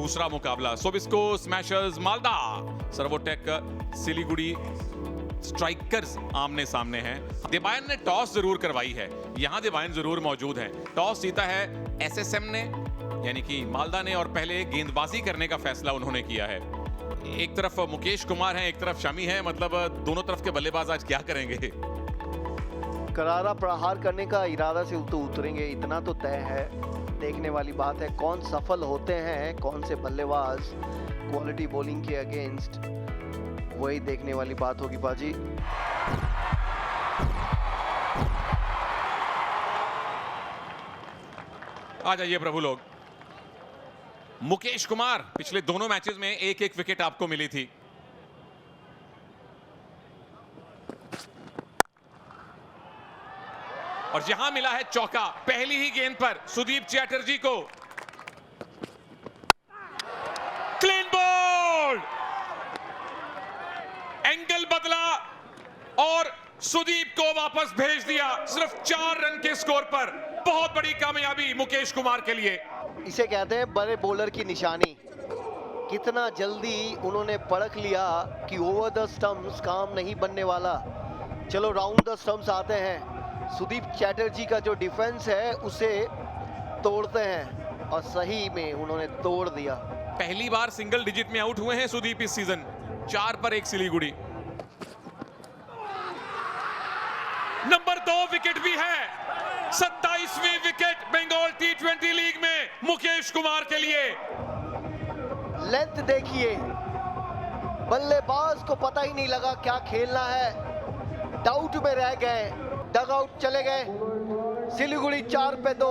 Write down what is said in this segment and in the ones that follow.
दूसरा मुकाबला Sobisco smashers Malda Servotech Siliguri strikers आमने सामने हैं। देबायन ने टॉस जरूर करवाई है, यहां देबायन जरूर मौजूद है। टॉस जीता है एसएसएम ने, यानी कि मालदा ने, और पहले गेंदबाजी करने का फैसला उन्होंने किया है। एक तरफ मुकेश कुमार हैं, एक तरफ शमी है, मतलब दोनों तरफ के बल्लेबाज आज क्या करेंगे? करारा प्रहार करने का इरादा से तो उतरेंगे, इतना तो तय है। देखने वाली बात है कौन सफल होते हैं, कौन से बल्लेबाज क्वालिटी बॉलिंग के अगेंस्ट, वही देखने वाली बात होगी बाजी। आ जाइए प्रभु लोग। मुकेश कुमार, पिछले दोनों मैचेस में एक एक विकेट आपको मिली थी। और यहां मिला है चौका पहली ही गेंद पर सुदीप चैटर्जी को। क्लीन बॉल, एंगल बदला और सुदीप को वापस भेज दिया सिर्फ 4 रन के स्कोर पर। बहुत बड़ी कामयाबी मुकेश कुमार के लिए। इसे कहते हैं बड़े बॉलर की निशानी। कितना जल्दी उन्होंने परख लिया कि ओवर द स्टंप्स काम नहीं बनने वाला, चलो राउंड द स्टंप्स आते हैं। सुदीप चैटर्जी का जो डिफेंस है उसे तोड़ते हैं, और सही में उन्होंने तोड़ दिया। पहली बार सिंगल डिजिट में आउट हुए हैं सुदीप इस सीजन। 4 पर 1 सिलीगुड़ी। नंबर 2 विकेट भी है, 27वीं विकेट बंगाल टी20 लीग में मुकेश कुमार के लिए। लेंथ देखिए, बल्लेबाज को पता ही नहीं लगा क्या खेलना है, डाउट में रह गए, डग आउट चले गए। सिलीगुड़ी 4 पे 2।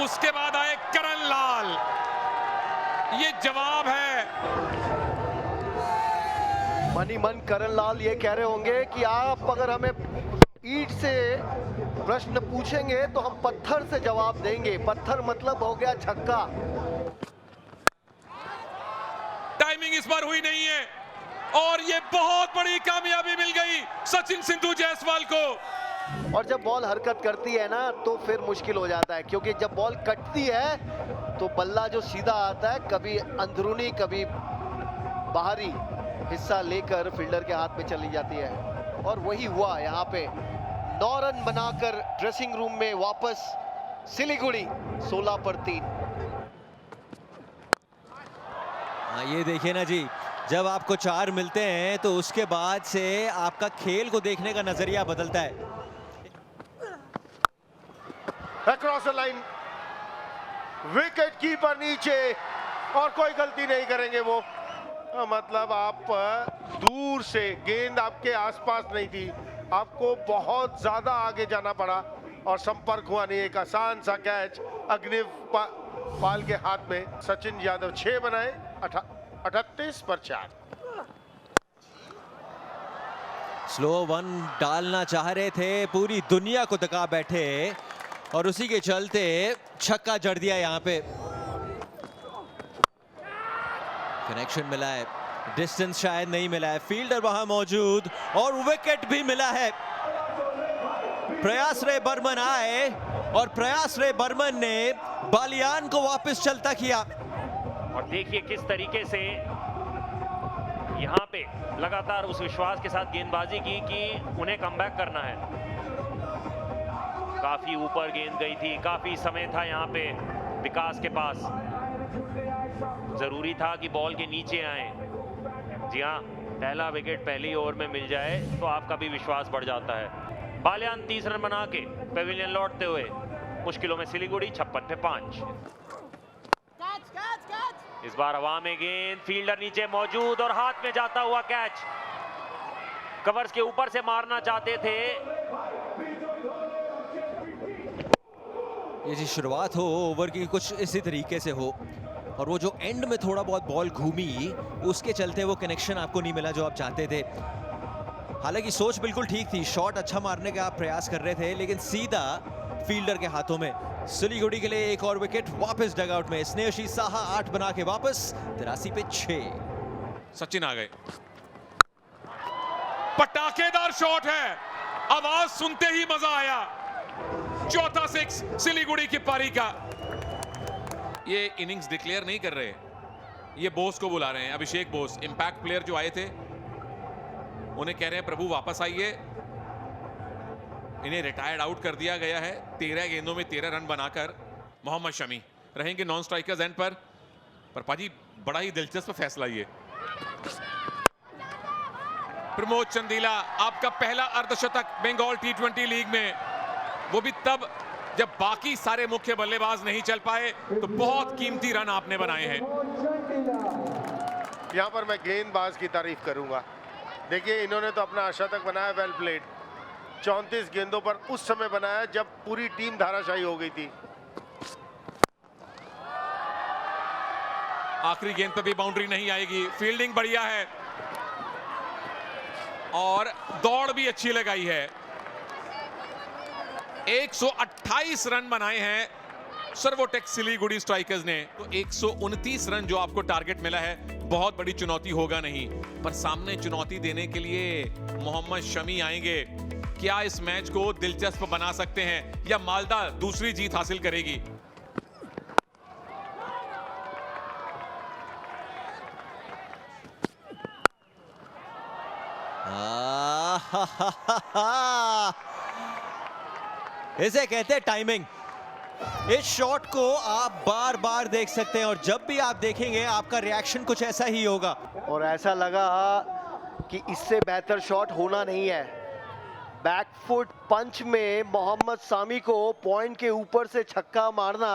उसके बाद आए करण लाल, ये जवाब है। मनी मन करण लाल ये कह रहे होंगे कि आप अगर हमें ईंट से प्रश्न पूछेंगे तो हम पत्थर से जवाब देंगे। पत्थर मतलब हो गया छक्का। टाइमिंग इस बार हुई नहीं है, और ये बहुत बड़ी कामयाबी मिल गई सचिन सिंधु जायसवाल को। और जब बॉल हरकत करती है ना तो फिर मुश्किल हो जाता है, क्योंकि जब बॉल कटती है तो बल्ला जो सीधा आता है, कभी अंदरूनी कभी बाहरी हिस्सा लेकर फील्डर के हाथ में चली जाती है। और वही हुआ यहाँ पे। 9 रन बनाकर ड्रेसिंग रूम में वापस सिलीगुड़ी 16 पर 3। ये देखिए ना जी, जब आपको 4 मिलते हैं तो उसके बाद से आपका खेल को देखने का नजरिया बदलता है। Across the line, wicket keeper नीचे, और कोई गलती नहीं करेंगे वो। मतलब आप दूर से, गेंद आपके आसपास नहीं थी, आपको बहुत ज्यादा आगे जाना पड़ा और संपर्क हुआ नहीं। एक आसान सा कैच अग्निव पाल के हाथ में। सचिन यादव 6 बनाए, 38 पर 4। स्लो 1 डालना चाह रहे थे, पूरी दुनिया को दगा बैठे, और उसी के चलते छक्का जड़ दिया। यहाँ पे कनेक्शन मिला है, डिस्टेंस शायद नहीं मिला है, फील्डर वहां मौजूद, और विकेट भी मिला है। प्रयास रे बर्मन आए और प्रयास रे बर्मन ने बालियान को वापस चलता किया। और देखिए किस तरीके से यहाँ पे लगातार उस विश्वास के साथ गेंदबाजी की कि उन्हें कमबैक करना है। काफी ऊपर गेंद गई थी, काफी समय था यहाँ पे विकास के पास। जरूरी था कि बॉल के नीचे आए। जी हाँ, पहला विकेट पहली ओवर में मिल जाए तो आपका भी विश्वास बढ़ जाता है। बालियान 30 रन बना के पेविलियन लौटते हुए मुश्किलों में सिलीगुड़ी 56 पे 5। इस बार हवा में गेंद, फील्डर नीचे मौजूद और हाथ में जाता हुआ कैच। कवर्स के ऊपर से मारना चाहते थे। ये जी शुरुआत हो ओवर की कुछ इसी तरीके से हो, और वो जो एंड में थोड़ा बहुत बॉल घूमी, उसके चलते वो कनेक्शन आपको नहीं मिला जो आप चाहते थे। हालांकि सोच बिल्कुल ठीक थी, शॉट अच्छा मारने का आप प्रयास कर रहे थे, लेकिन सीधा फील्डर के हाथों में। सिलीगुड़ी के लिए एक और विकेट वापस डगआउट में। स्नेहशी साहा 8 बना के वापस 83 पे 6। सचिन आ गए, पटाखेदार शॉट है, आवाज सुनते ही मजा आया। चौथा 6 सिलीगुड़ी की पारी का। ये इनिंग्स डिक्लेयर नहीं कर रहे, ये बोस को बुला रहे हैं, अभिषेक बोस, इंपैक्ट प्लेयर जो आए थे, उन्हें कह रहे हैं प्रभु वापस आइए। इन्हें रिटायर्ड आउट कर दिया गया है 13 गेंदों में 13 रन बनाकर। मोहम्मद शमी रहेंगे नॉन स्ट्राइकर्स एंड पर पाजी बड़ा ही दिलचस्प फैसला ये। प्रमोद चंदीला, आपका पहला अर्धशतक बंगाल टी20 लीग में, वो भी तब जब बाकी सारे मुख्य बल्लेबाज नहीं चल पाए, तो बहुत कीमती रन आपने बनाए हैं। यहाँ पर मैं गेंदबाज की तारीफ करूंगा। देखिए इन्होंने तो अपना अर्धशतक बनाया, वेल प्लेड। 34 गेंदों पर उस समय बनाया जब पूरी टीम धाराशायी हो गई थी। आखिरी गेंद पर भी बाउंड्री नहीं आएगी। फील्डिंग बढ़िया है और दौड़ भी अच्छी लगाई है। 128 रन बनाए हैं सर्वोटेक सिलीगुड़ी स्ट्राइकर्स ने। तो 129 रन जो आपको टारगेट मिला है, बहुत बड़ी चुनौती होगा नहीं, पर सामने चुनौती देने के लिए मोहम्मद शमी आएंगे। क्या इस मैच को दिलचस्प बना सकते हैं या मालदा दूसरी जीत हासिल करेगी? इसे कहते हैं टाइमिंग। इस शॉट को आप बार बार देख सकते हैं और जब भी आप देखेंगे आपका रिएक्शन कुछ ऐसा ही होगा। और ऐसा लगा कि इससे बेहतर शॉट होना नहीं है। बैकफुट पंच में मोहम्मद सामी को पॉइंट के ऊपर से छक्का मारना,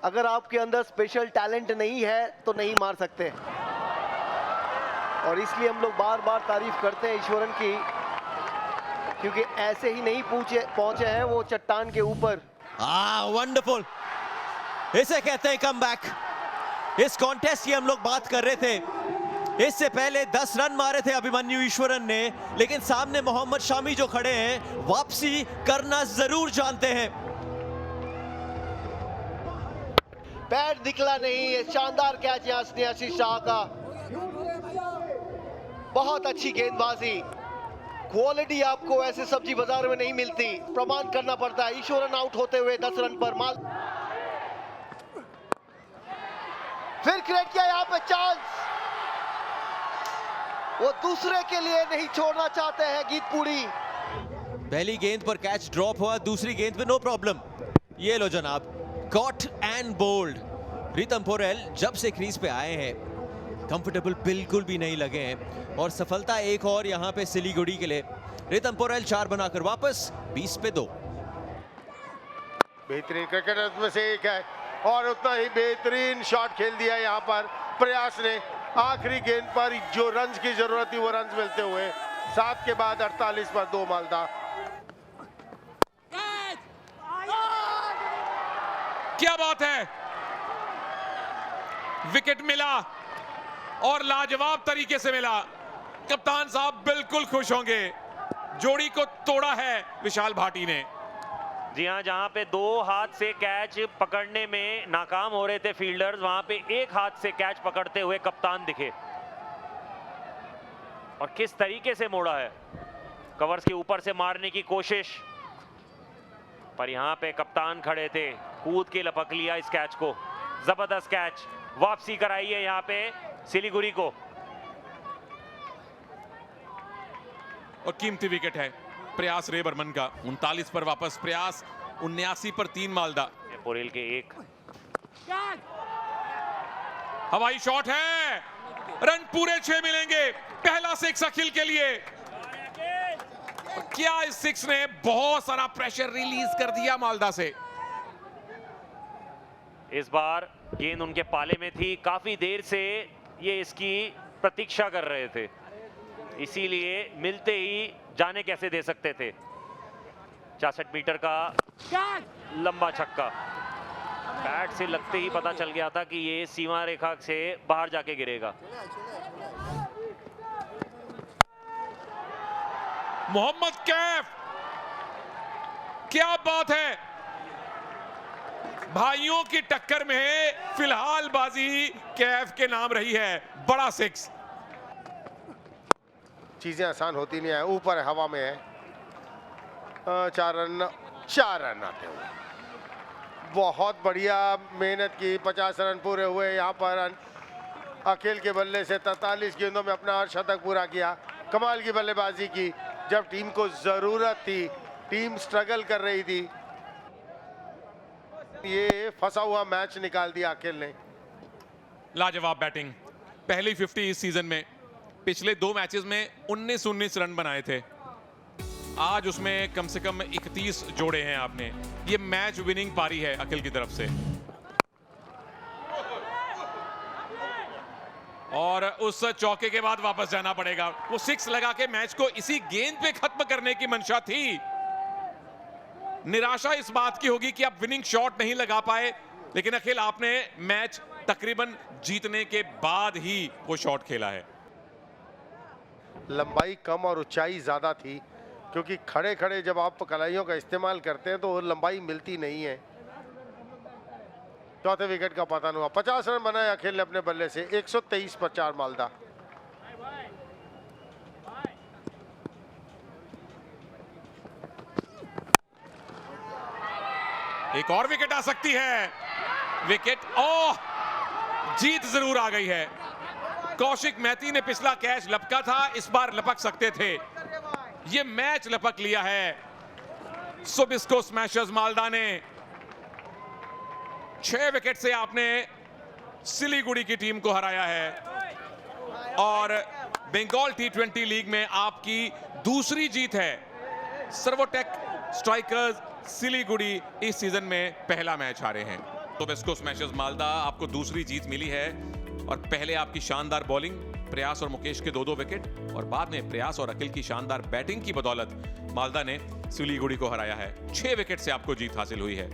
अगर आपके अंदर स्पेशल टैलेंट नहीं है तो नहीं मार सकते। और इसलिए हम लोग बार बार तारीफ करते हैं ईश्वरन की, क्योंकि ऐसे ही नहीं पहुंचे हैं वो चट्टान के ऊपर। वंडरफुल, इसे कहते हैं कमबैक। इस कॉन्टेस्ट की हम लोग बात कर रहे थे, इससे पहले 10 रन मारे थे अभिमन्यु ईश्वरन ने, लेकिन सामने मोहम्मद शामी जो खड़े हैं वापसी करना जरूर जानते हैं। पैर निकला नहीं है, शानदार कैच यहाँ स्नेहाशीष शाह का। बहुत अच्छी गेंदबाजी, क्वालिटी आपको ऐसे सब्जी बाजार में नहीं मिलती, प्रमाण करना पड़ता है। ईश्वरन आउट होते हुए 10 रन पर। माल फिर क्रिएट किया यहाँ पे चांस, वो दूसरे के लिए नहीं छोड़ना चाहते हैं गीतपुरी। पहली गेंद पर कैच ड्रॉप हुआ, दूसरी गेंद पे नो प्रॉब्लम। ये लो जनाब, कॉट एंड बोल्ड। प्रीतम पोरेल जब से क्रीज पे आए हैं कंफर्टेबल बिल्कुल भी नहीं लगे हैं और सफलता एक और यहाँ पे सिलीगुड़ी के लिए। प्रीतम पोरेल 4 बनाकर वापस 20 पे 2। बेहतरीन क्रिकेटर्स में से एक है और उतना ही बेहतरीन शॉट खेल दिया यहाँ पर प्रयास ने। आखिरी गेंद पर जो रन की जरूरत थी वो रन मिलते हुए 7 के बाद 48 पर 2 मालदा। क्या बात है, विकेट मिला और लाजवाब तरीके से मिला। कप्तान साहब बिल्कुल खुश होंगे, जोड़ी को तोड़ा है विशाल भाटी ने। जी हाँ, जहां पे 2 हाथ से कैच पकड़ने में नाकाम हो रहे थे फील्डर्स, वहां पे 1 हाथ से कैच पकड़ते हुए कप्तान दिखे और किस तरीके से मोड़ा है। कवर्स के ऊपर से मारने की कोशिश, पर यहां पे कप्तान खड़े थे, कूद के लपक लिया इस कैच को। जबरदस्त कैच, वापसी कराई है यहाँ पे सिलीगुड़ी को। और कीमती विकेट है प्रयास रे बर्मन का। 39 पर वापस प्रयास, 79 पर 3 मालदा। पोरेल के 1 हवाई शॉट है, रन पूरे 6 मिलेंगे। पहला 6 अखिल के लिए। क्या इस 6 ने बहुत सारा प्रेशर रिलीज कर दिया मालदा से। इस बार गेंद उनके पाले में थी, काफी देर से ये इसकी प्रतीक्षा कर रहे थे, इसीलिए मिलते ही जाने कैसे दे सकते थे। 66 मीटर का लंबा छक्का, बैट से लगते ही पता चल गया था कि ये सीमा रेखा से बाहर जाके गिरेगा। मोहम्मद कैफ, क्या बात है, भाइयों की टक्कर में फिलहाल बाजी कैफ के नाम रही है। बड़ा 6। चीजें आसान होती नहीं है, ऊपर हवा में है। 4 रन आते हुए बहुत बढ़िया मेहनत की, 50 रन पूरे हुए यहाँ पर। अखिल के बल्ले से 43 गेंदों में अपना अर्धशतक पूरा किया। कमाल की बल्लेबाजी की जब टीम को जरूरत थी, टीम स्ट्रगल कर रही थी। ये फंसा हुआ मैच निकाल दिया अखिल ने। लाजवाब बैटिंग, पहली 50 इस सीजन में। पिछले 2 मैचेस में 19 रन बनाए थे, आज उसमें कम से कम 31 जोड़े हैं आपने। ये मैच विनिंग पारी है अखिल की तरफ से। और उस चौके के बाद वापस जाना पड़ेगा। वो 6 लगा के मैच को इसी गेंद पे खत्म करने की मंशा थी। निराशा इस बात की होगी कि आप विनिंग शॉट नहीं लगा पाए, लेकिन अखिल आपने मैच तकरीबन जीतने के बाद ही वो शॉट खेला है। लंबाई कम और ऊंचाई ज्यादा थी, क्योंकि खड़े खड़े जब आप कलाइयों का इस्तेमाल करते हैं तो वो लंबाई मिलती नहीं है। चौथे विकेट का पतन हुआ। 50 रन बनाए अखिल ने अपने बल्ले से, 123 पर 4 मालदा। एक और विकेट आ सकती है। विकेट, ओह, जीत जरूर आ गई है। कौशिक मेहती ने पिछला कैच लपका था, इस बार लपक सकते थे। ये मैच लपक लिया है सुबिस्को स्मैशर्स मालदा ने। 6 विकेट से आपने सिलीगुड़ी की टीम को हराया है और बंगाल T20 लीग में आपकी दूसरी जीत है। सर्वोटेक स्ट्राइकर्स सिलीगुड़ी इस सीजन में पहला मैच हारे हैं। सुबिस्को स्मैशर्स मालदा, आपको दूसरी जीत मिली है और पहले आपकी शानदार बॉलिंग, प्रयास और मुकेश के 2-2 विकेट, और बाद में प्रयास और अखिल की शानदार बैटिंग की बदौलत मालदा ने सिलीगुड़ी को हराया है। 6 विकेट से आपको जीत हासिल हुई है।